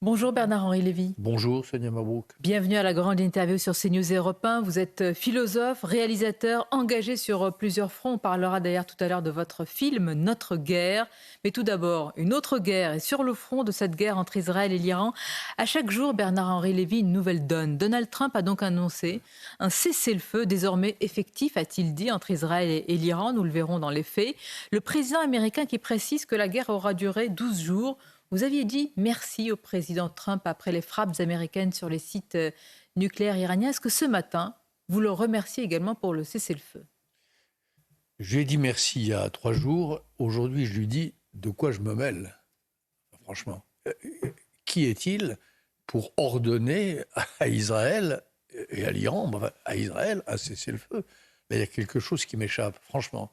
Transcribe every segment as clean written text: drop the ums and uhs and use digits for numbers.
Bonjour Bernard-Henri Lévy. Bonjour Sonia Mabrouk. Bienvenue à la grande interview sur CNews et Europe 1. Vous êtes philosophe, réalisateur, engagé sur plusieurs fronts. On parlera d'ailleurs tout à l'heure de votre film Notre guerre. Mais tout d'abord, une autre guerre est sur le front de cette guerre entre Israël et l'Iran. À chaque jour, Bernard-Henri Lévy, une nouvelle donne. Donald Trump a donc annoncé un cessez-le-feu désormais effectif, a-t-il dit, entre Israël et l'Iran. Nous le verrons dans les faits. Le président américain qui précise que la guerre aura duré 12 jours. Vous aviez dit merci au président Trump après les frappes américaines sur les sites nucléaires iraniens. Est-ce que ce matin, vous le remerciez également pour le cessez-le-feu? Je lui ai dit merci il y a 3 jours. Aujourd'hui, je lui dis de quoi je me mêle. Franchement, qui est-il pour ordonner à Israël et à l'Iran, enfin, à Israël, un cessez-le-feu? Là, il y a quelque chose qui m'échappe, franchement.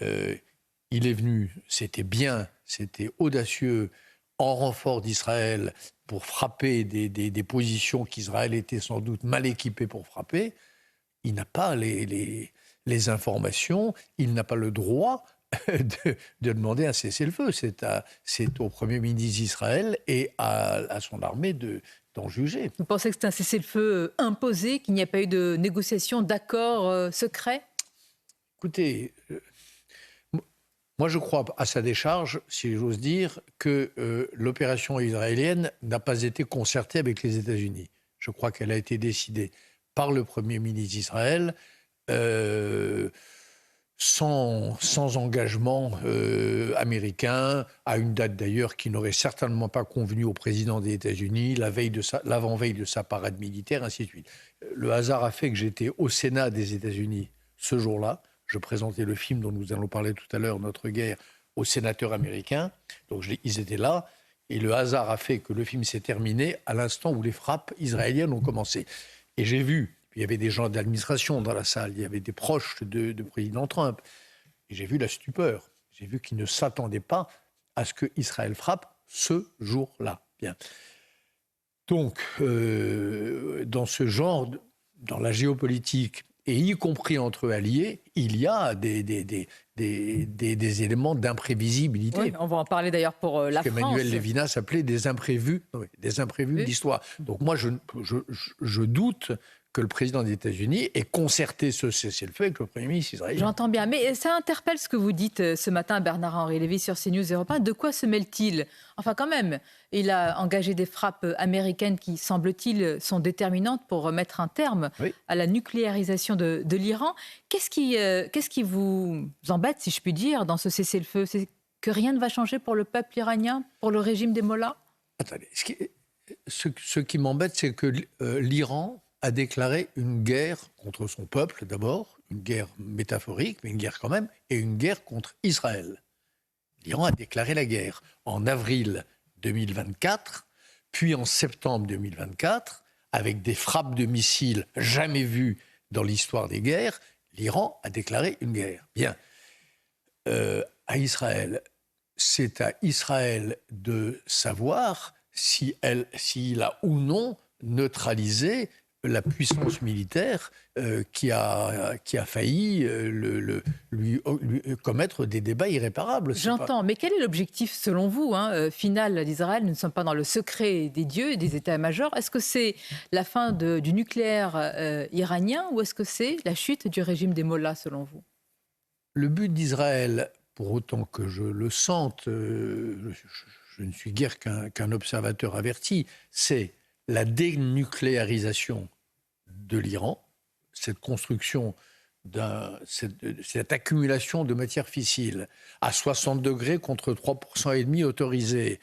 Il est venu, c'était bien, c'était audacieux, en renfort d'Israël pour frapper des positions qu'Israël était sans doute mal équipé pour frapper. Il n'a pas les informations, il n'a pas le droit de demander un cessez-le-feu. C'est au Premier ministre d'Israël et à son armée d'en juger. Vous pensez que c'est un cessez-le-feu imposé, qu'il n'y a pas eu de négociation, d'accord secret? Écoutez, moi je crois à sa décharge, si j'ose dire, que l'opération israélienne n'a pas été concertée avec les États-Unis. Je crois qu'elle a été décidée par le Premier ministre d'Israël, sans engagement américain, à une date d'ailleurs qui n'aurait certainement pas convenu au président des États-Unis, l'avant-veille de sa parade militaire, ainsi de suite. Le hasard a fait que j'étais au Sénat des États-Unis ce jour-là. Je présentais le film dont nous allons parler tout à l'heure, Notre guerre, aux sénateurs américains. Donc ils étaient là. Et le hasard a fait que le film s'est terminé à l'instant où les frappes israéliennes ont commencé. Et j'ai vu, il y avait des gens d'administration dans la salle, il y avait des proches de président Trump. Et j'ai vu la stupeur. J'ai vu qu'ils ne s'attendaient pas à ce qu'Israël frappe ce jour-là. Bien. Donc, dans ce genre, dans la géopolitique, et y compris entre alliés, il y a des éléments d'imprévisibilité. Oui, on va en parler d'ailleurs pour la Ce qu'Emmanuel France. Levinas appelait des imprévus, de l'histoire. Donc moi, je doute que le président des États-Unis ait concerté ce cessez-le-feu avec le Premier ministre israélien. J'entends bien, mais ça interpelle ce que vous dites ce matin, Bernard-Henri Lévy, sur CNews Europe 1. De quoi se mêle-t-il? Enfin, quand même, il a engagé des frappes américaines qui, semble-t-il, sont déterminantes pour mettre un terme Oui. à la nucléarisation de l'Iran. Qu'est-ce qui vous embête, si je puis dire, dans ce cessez-le-feu? C'est que rien ne va changer pour le peuple iranien, pour le régime des mollahs? Attendez, ce qui m'embête, c'est que l'Iran a déclaré une guerre contre son peuple, d'abord, une guerre métaphorique, mais une guerre quand même, et une guerre contre Israël. L'Iran a déclaré la guerre en avril 2024, puis en septembre 2024, avec des frappes de missiles jamais vues dans l'histoire des guerres. L'Iran a déclaré une guerre. Bien. À Israël, c'est à Israël de savoir s'il a ou non neutralisé la puissance militaire qui a failli lui commettre des débats irréparables. J'entends, mais quel est l'objectif selon vous final d'Israël? Nous ne sommes pas dans le secret des dieux et des états-majors. Est-ce que c'est la fin du nucléaire iranien ou est-ce que c'est la chute du régime des mollahs selon vous? Le but d'Israël, pour autant que je le sente, je ne suis guère qu'un observateur averti, c'est la dénucléarisation de l'Iran, cette construction, cette accumulation de matières fissiles à 60 degrés contre 3,5% autorisés,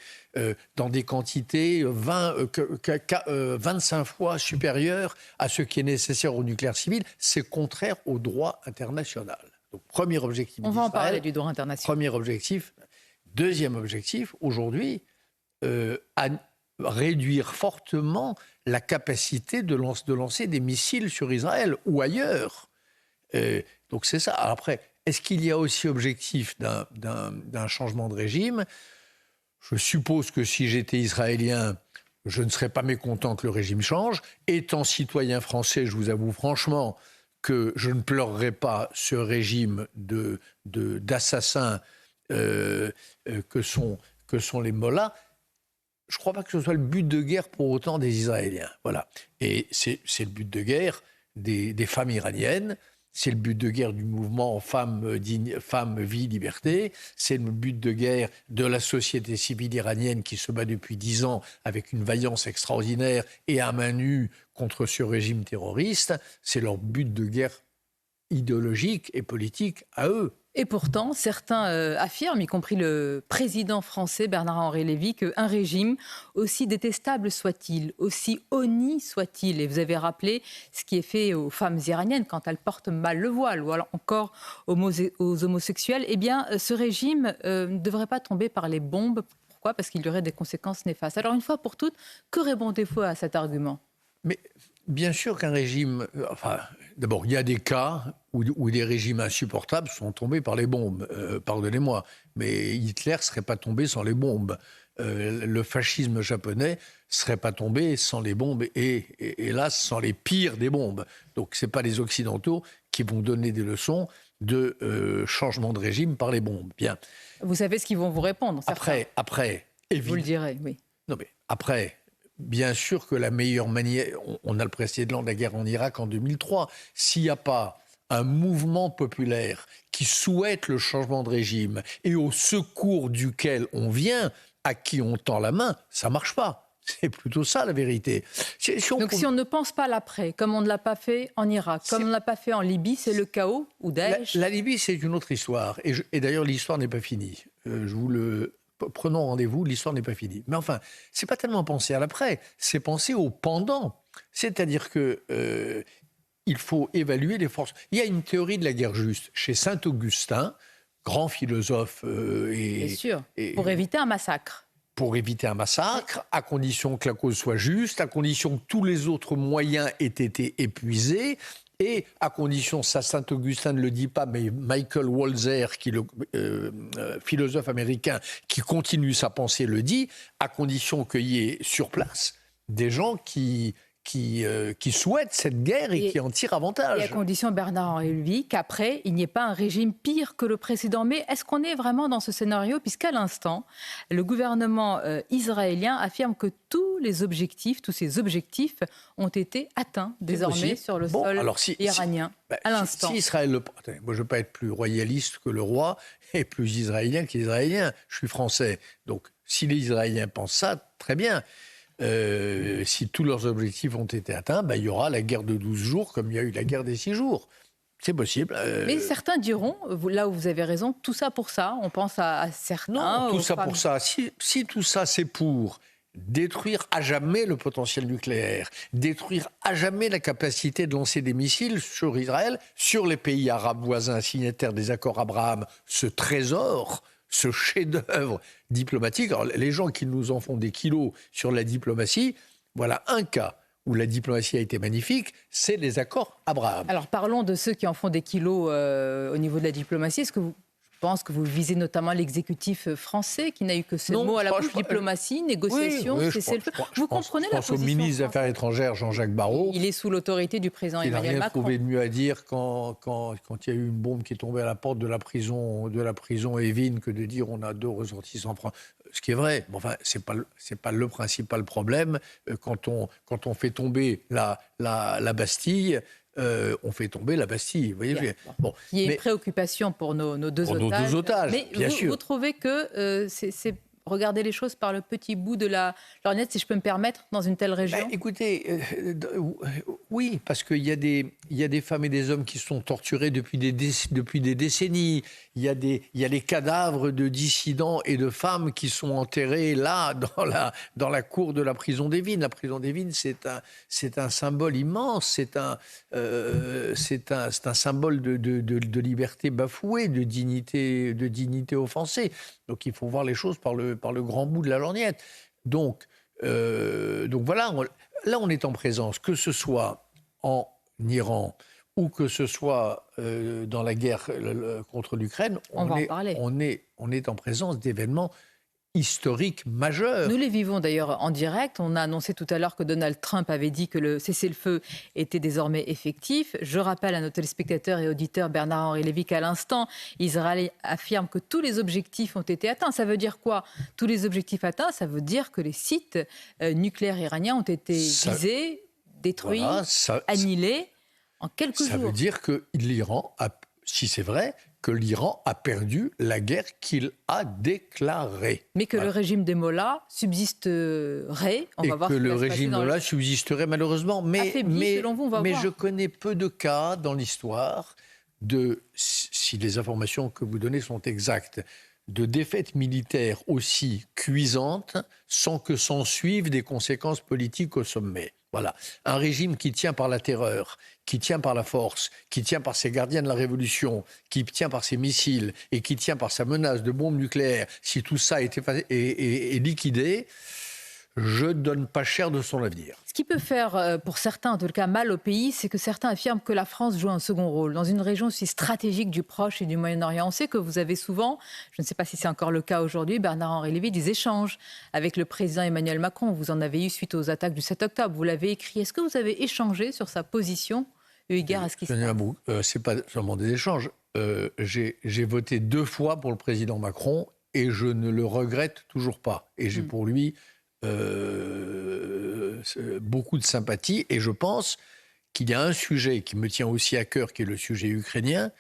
dans des quantités 25 fois supérieures à ce qui est nécessaire au nucléaire civil, c'est contraire au droit international. Donc, premier objectif On va en d'Israël, parler du droit international. premier objectif. Deuxième objectif, aujourd'hui, à réduire fortement la capacité de lancer des missiles sur Israël ou ailleurs. Donc c'est ça. Alors après, est-ce qu'il y a aussi objectif d'un changement de régime? Je suppose que si j'étais israélien, je ne serais pas mécontent que le régime change. Étant citoyen français, je vous avoue franchement que je ne pleurerais pas ce régime d'assassins que sont les mollahs. je ne crois pas que ce soit le but de guerre pour autant des Israéliens. Voilà. Et c'est le but de guerre des femmes iraniennes. C'est le but de guerre du mouvement Femmes, Vie, Liberté. C'est le but de guerre de la société civile iranienne qui se bat depuis 10 ans avec une vaillance extraordinaire et à main nue contre ce régime terroriste. C'est leur but de guerre idéologique et politique à eux. Et pourtant, certains affirment, y compris le président français Bernard-Henri Lévy, qu'un régime, aussi détestable soit-il, aussi honni soit-il, et vous avez rappelé ce qui est fait aux femmes iraniennes quand elles portent mal le voile, ou alors encore aux homosexuels, eh bien, ce régime ne devrait pas tomber par les bombes. Pourquoi ? Parce qu'il y aurait des conséquences néfastes. Alors, une fois pour toutes, que répondez-vous à cet argument ? Mais bien sûr qu'un régime... D'abord, il y a des cas où des régimes insupportables sont tombés par les bombes. Pardonnez-moi, mais Hitler ne serait pas tombé sans les bombes. Le fascisme japonais ne serait pas tombé sans les bombes et hélas, sans les pires des bombes. Donc, ce n'est pas les Occidentaux qui vont donner des leçons de changement de régime par les bombes. Bien. Vous savez ce qu'ils vont vous répondre. Après, évidemment. Vous le direz, oui. Non, mais après... Bien sûr que la meilleure manière... On a le précédent de la guerre en Irak en 2003. S'il n'y a pas un mouvement populaire qui souhaite le changement de régime et au secours duquel on vient, à qui on tend la main, ça ne marche pas. C'est plutôt ça la vérité. Si on ne pense pas l'après, comme on ne l'a pas fait en Irak, comme on ne l'a pas fait en Libye, c'est le chaos ou Daesh. La Libye, c'est une autre histoire. Et d'ailleurs, l'histoire n'est pas finie. Prenons rendez-vous, l'histoire n'est pas finie. Mais enfin, c'est pas tellement penser à l'après, c'est penser au pendant. C'est-à-dire que il faut évaluer les forces. Il y a une théorie de la guerre juste chez Saint-Augustin, grand philosophe. Bien sûr, pour éviter un massacre. Pour éviter un massacre, à condition que la cause soit juste, à condition que tous les autres moyens aient été épuisés. Et à condition, ça Saint-Augustin ne le dit pas, mais Michael Walzer, qui est le philosophe américain qui continue sa pensée, le dit, à condition qu'il y ait sur place des gens qui souhaitent cette guerre et qui en tirent avantage. Et à condition, Bernard-Henri Lévy, qu'après, il n'y ait pas un régime pire que le précédent. Mais est-ce qu'on est vraiment dans ce scénario ? Puisqu'à l'instant, le gouvernement israélien affirme que tous ces objectifs ont été atteints désormais sur le sol iranien. À l'instant. Si Israël moi, je ne veux pas être plus royaliste que le roi et plus israélien que les Israéliens. Je suis français. Donc, si les Israéliens pensent ça, très bien. Si tous leurs objectifs ont été atteints, il y aura la guerre de 12 jours comme il y a eu la guerre des 6 jours. C'est possible. Mais certains diront, là où vous avez raison, tout ça pour ça. On pense à certains. Non, tout ça pour ça. Si tout ça, c'est pour détruire à jamais le potentiel nucléaire, détruire à jamais la capacité de lancer des missiles sur Israël, sur les pays arabes voisins signataires des accords Abraham, ce trésor, ce chef-d'œuvre diplomatique. Alors, les gens qui nous en font des kilos sur la diplomatie, voilà un cas où la diplomatie a été magnifique, c'est les accords Abraham. Alors parlons de ceux qui en font des kilos au niveau de la diplomatie. Est-ce que je pense que vous visez notamment l'exécutif français qui n'a eu que ces mots à la bouche, diplomatie, négociation, cessez-le-feu. Vous comprenez la position ? Je pense au ministre des Affaires étrangères, Jean-Jacques Barrot. Il est sous l'autorité du président Emmanuel Macron. Il n'a rien trouvé de mieux à dire quand il y a eu une bombe qui est tombée à la porte de la prison Evin que de dire on a 2 ressortissants français. Ce qui est vrai, mais enfin, c'est pas le principal problème. Quand on fait tomber la Bastille, on fait tomber la Bastille. Vous voyez, il y a une préoccupation pour nos deux otages. Mais bien sûr. Vous trouvez que c'est regarder les choses par le petit bout de la lorgnette, si je peux me permettre, dans une telle région ? Écoutez, oui, parce qu'il y a des femmes et des hommes qui sont torturés depuis des décennies. Il y a les cadavres de dissidents et de femmes qui sont enterrés là, dans la cour de la prison d'Evin. La prison d'Evin, c'est un symbole immense, c'est un symbole de liberté bafouée, de dignité offensée. Donc il faut voir les choses par le grand bout de la lorgnette. Donc voilà, là on est en présence, que ce soit en Iran ou que ce soit dans la guerre contre l'Ukraine, on est en présence d'événements historique majeur. Nous les vivons d'ailleurs en direct. On a annoncé tout à l'heure que Donald Trump avait dit que le cessez-le-feu était désormais effectif. Je rappelle à nos téléspectateurs et auditeurs, Bernard-Henri Lévy, qu'à l'instant, Israël affirme que tous les objectifs ont été atteints. Ça veut dire quoi? Tous les objectifs atteints, ça veut dire que les sites nucléaires iraniens ont été visés, détruits, voilà, annihilés en quelques jours. Ça veut dire que l'Iran, si c'est vrai, que l'Iran a perdu la guerre qu'il a déclarée. Mais que le régime des mollahs subsisterait. Et que le régime des mollahs subsisterait malheureusement. Mais selon vous, on va voir. je connais peu de cas dans l'histoire si les informations que vous donnez sont exactes, de défaites militaires aussi cuisantes sans que s'en suivent des conséquences politiques au sommet. Voilà. Un régime qui tient par la terreur, qui tient par la force, qui tient par ses gardiens de la révolution, qui tient par ses missiles et qui tient par sa menace de bombes nucléaires, si tout ça est liquidé, je ne donne pas cher de son avenir. Ce qui peut faire, pour certains, en tout cas mal au pays, c'est que certains affirment que la France joue un second rôle dans une région aussi stratégique du Proche et du Moyen-Orient. On sait que vous avez souvent, je ne sais pas si c'est encore le cas aujourd'hui, Bernard-Henri Lévy, des échanges avec le président Emmanuel Macron. Vous en avez eu suite aux attaques du 7 octobre. Vous l'avez écrit. Est-ce que vous avez échangé sur sa position eu égard à ce qui se passe? C'est pas seulement des échanges. J'ai voté 2 fois pour le président Macron et je ne le regrette toujours pas. Et j'ai pour lui beaucoup de sympathie, et je pense qu'il y a un sujet qui me tient aussi à cœur, qui est le sujet ukrainien,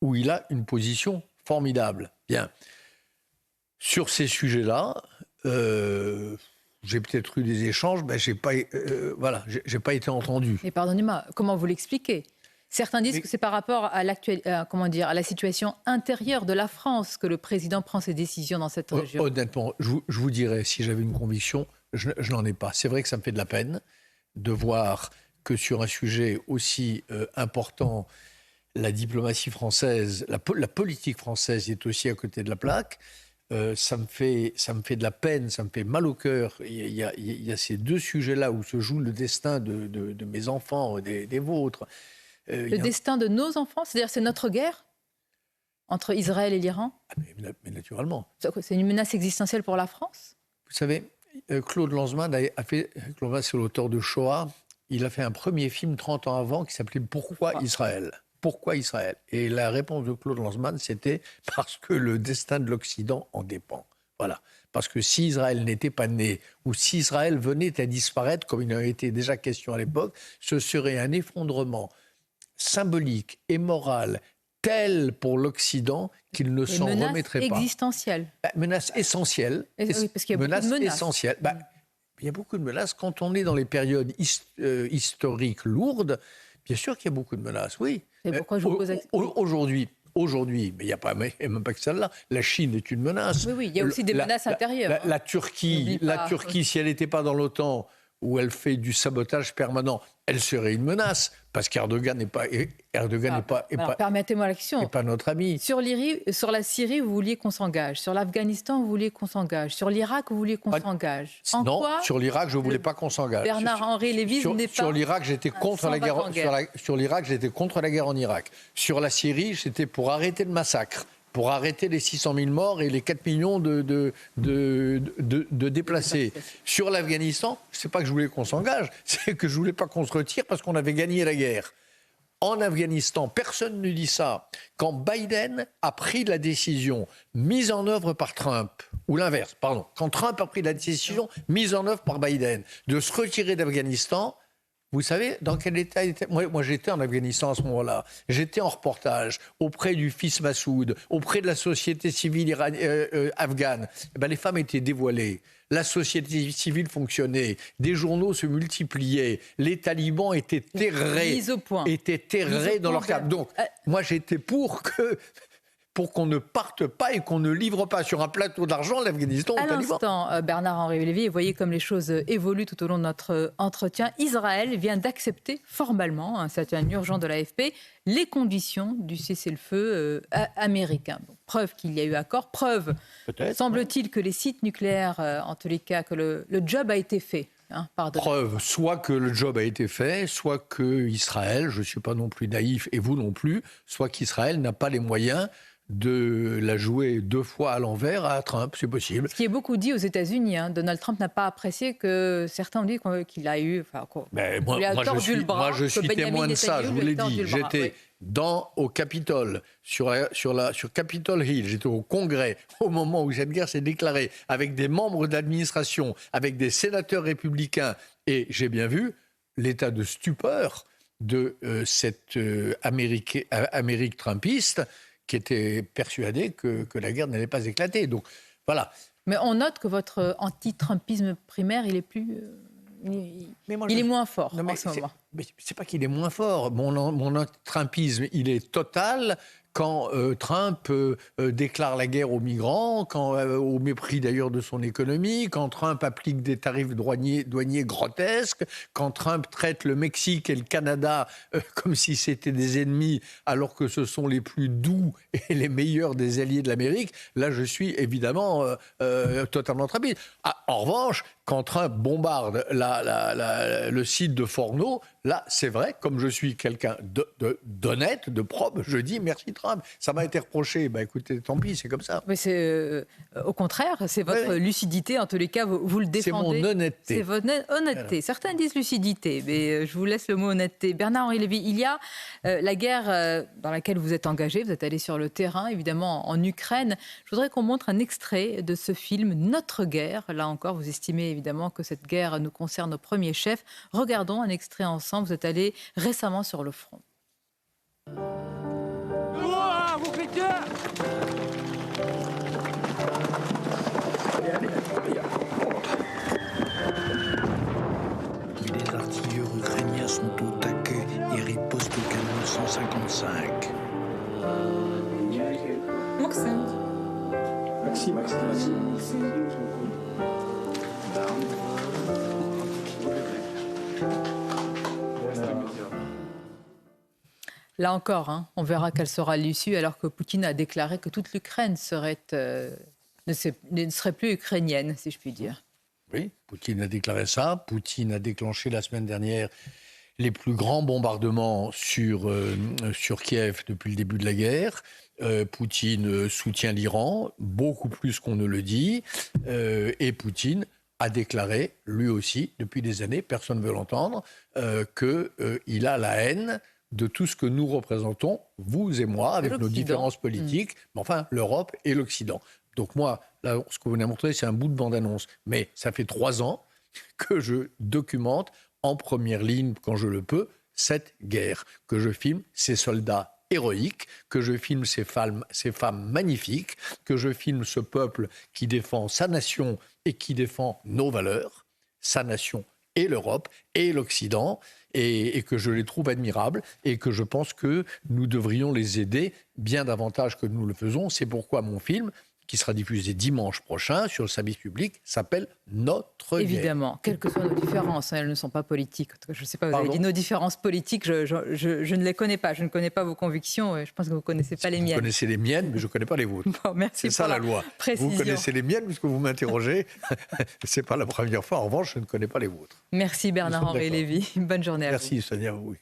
où il a une position formidable. Bien. Sur ces sujets-là, j'ai peut-être eu des échanges, mais j'ai pas été entendu. Mais pardonnez-moi, comment vous l'expliquez? Certains disent que c'est par rapport à la situation intérieure de la France que le président prend ses décisions dans cette région. Honnêtement, je vous dirais, si j'avais une conviction, je n'en ai pas. C'est vrai que ça me fait de la peine de voir que sur un sujet aussi important, la diplomatie française, la politique française est aussi à côté de la plaque. Ça me fait de la peine, ça me fait mal au cœur. Il y a ces 2 sujets-là où se joue le destin de mes enfants, des vôtres. Le destin de nos enfants, c'est-à-dire c'est notre guerre entre Israël et l'Iran? Mais naturellement. C'est une menace existentielle pour la France? Vous savez, Claude Lanzmann c'est l'auteur de Shoah. Il a fait un premier film 30 ans avant qui s'appelait Pourquoi Israël? Pourquoi Israël? Et la réponse de Claude Lanzmann, c'était parce que le destin de l'Occident en dépend. Voilà. Parce que si Israël n'était pas né, ou si Israël venait à disparaître, comme il en était déjà question à l'époque, ce serait un effondrement symbolique et moral tel pour l'Occident qu'il ne s'en remettrait pas. Existentielle. Menace essentielle. Oui, parce qu'il y a beaucoup de menaces. Essentielle. Il y a beaucoup de menaces. Quand on est dans les périodes historiques lourdes, bien sûr qu'il y a beaucoup de menaces, oui. Et pourquoi je vous pose Aujourd'hui, mais il n'y a même pas que celle-là. La Chine est une menace. Oui, il y a aussi des menaces intérieures. La Turquie, si elle n'était pas dans l'OTAN, où elle fait du sabotage permanent, elle serait une menace, parce qu'Erdogan n'est pas permettez-moi la question. Pas notre ami. Sur la Syrie, vous vouliez qu'on s'engage. Sur l'Afghanistan, vous vouliez qu'on s'engage. Sur l'Irak, vous vouliez qu'on s'engage. Sur l'Irak, je ne voulais pas qu'on s'engage. Bernard-Henri Lévy n'est pas... Sur l'Irak, j'étais contre la guerre. Sur l'Irak, j'étais contre la guerre en Irak. Sur la Syrie, j'étais pour arrêter le massacre, pour arrêter les 600 000 morts et les 4 millions de déplacés. Sur l'Afghanistan, ce n'est pas que je voulais qu'on s'engage, c'est que je ne voulais pas qu'on se retire parce qu'on avait gagné la guerre. En Afghanistan, personne ne dit ça. Quand Biden a pris la décision mise en œuvre par Trump, ou l'inverse, pardon, quand Trump a pris la décision mise en œuvre par Biden de se retirer d'Afghanistan, vous savez dans quel état était... Moi, j'étais en Afghanistan à ce moment-là. J'étais en reportage auprès du fils Massoud, auprès de la société civile afghane. Les femmes étaient dévoilées. La société civile fonctionnait. Des journaux se multipliaient. Les talibans étaient terrés. Étaient terrés dans leur cadre. Donc, moi, j'étais pour qu'on ne parte pas et qu'on ne livre pas sur un plateau d'argent l'Afghanistan aux talibans. À l'instant, Bernard-Henri Lévy, vous voyez comme les choses évoluent tout au long de notre entretien. Israël vient d'accepter formellement, c'est un urgent de l'AFP, les conditions du cessez-le-feu américain. Bon, preuve qu'il y a eu accord, preuve, semble-t-il, que les sites nucléaires, en tous les cas, que le job a été fait. Preuve, soit que le job a été fait, soit qu'Israël, je ne suis pas non plus naïf et vous non plus, soit qu'Israël n'a pas les moyens de la jouer 2 fois à l'envers à Trump, c'est possible. Ce qui est beaucoup dit aux États-Unis, hein. Donald Trump n'a pas apprécié que certains ont dit qu'il a eu, Moi, je suis témoin de ça, je vous l'ai dit. J'étais au Capitole, sur Capitol Hill, j'étais au Congrès au moment où cette guerre s'est déclarée, avec des membres d'administration, avec des sénateurs républicains, et j'ai bien vu l'état de stupeur de cette Amérique trumpiste qui était persuadée que la guerre n'allait pas éclater. Donc voilà. Mais on note que votre anti-trumpisme primaire, il est plus... il est moins fort en ce moment. Mais c'est pas qu'il est moins fort. Mon anti-trumpisme, il est total quand Trump déclare la guerre aux migrants, au mépris d'ailleurs de son économie, quand Trump applique des tarifs douaniers grotesques, quand Trump traite le Mexique et le Canada comme si c'était des ennemis, alors que ce sont les plus doux et les meilleurs des alliés de l'Amérique. Là, je suis évidemment totalement trumpiste. En revanche, quand Trump bombarde le site de Forno, là, c'est vrai, comme je suis quelqu'un d'honnête, de propre, je dis merci Trump. Ça m'a été reproché. Écoutez, tant pis, c'est comme ça. Mais c'est au contraire, c'est votre lucidité. En tous les cas, vous le défendez. C'est mon honnêteté. C'est votre honnêteté. Voilà. Certains disent lucidité, mais je vous laisse le mot honnêteté. Bernard-Henri Lévy, il y a la guerre dans laquelle vous êtes engagé. Vous êtes allé sur le terrain, évidemment, en Ukraine. Je voudrais qu'on montre un extrait de ce film, Notre guerre. Là encore, vous estimez évidemment que cette guerre nous concerne au premier chef. Regardons un extrait ensemble. Vous êtes allé récemment sur le front. Les artilleurs ukrainiens sont au taquet et ripostent au canon 155. Maxime. Là encore, on verra quelle sera l'issue, alors que Poutine a déclaré que toute l'Ukraine ne serait plus ukrainienne, si je puis dire. Oui, Poutine a déclaré ça. Poutine a déclenché la semaine dernière les plus grands bombardements sur Kiev depuis le début de la guerre. Poutine soutient l'Iran, beaucoup plus qu'on ne le dit. Et Poutine a déclaré, lui aussi, depuis des années, personne ne veut l'entendre, qu'il a la haine de tout ce que nous représentons, vous et moi, avec nos différences politiques, mais enfin l'Europe et l'Occident. Donc moi, là, ce que vous venez de montrer, c'est un bout de bande-annonce. Mais ça fait 3 ans que je documente en première ligne, quand je le peux, cette guerre, que je filme ces soldats héroïques, que je filme ces femmes magnifiques, que je filme ce peuple qui défend sa nation et qui défend nos valeurs, sa nation et l'Europe et l'Occident, et que je les trouve admirables et que je pense que nous devrions les aider bien davantage que nous le faisons. C'est pourquoi mon film, qui sera diffusé dimanche prochain sur le service public, s'appelle Notre guerre. Évidemment, quelles que soient nos différences, elles ne sont pas politiques. En tout cas, je ne sais pas, vous avez dit nos différences politiques, je ne les connais pas. Je ne connais pas vos convictions, je pense que vous ne connaissez pas les miennes. Vous connaissez les miennes, mais je ne connais pas les vôtres. Bon, merci. C'est ça la loi. Précision. Vous connaissez les miennes puisque vous m'interrogez. Ce n'est pas la première fois. En revanche, je ne connais pas les vôtres. Merci Bernard-Henri Lévy. Bonne journée à vous. Merci Sonia, oui.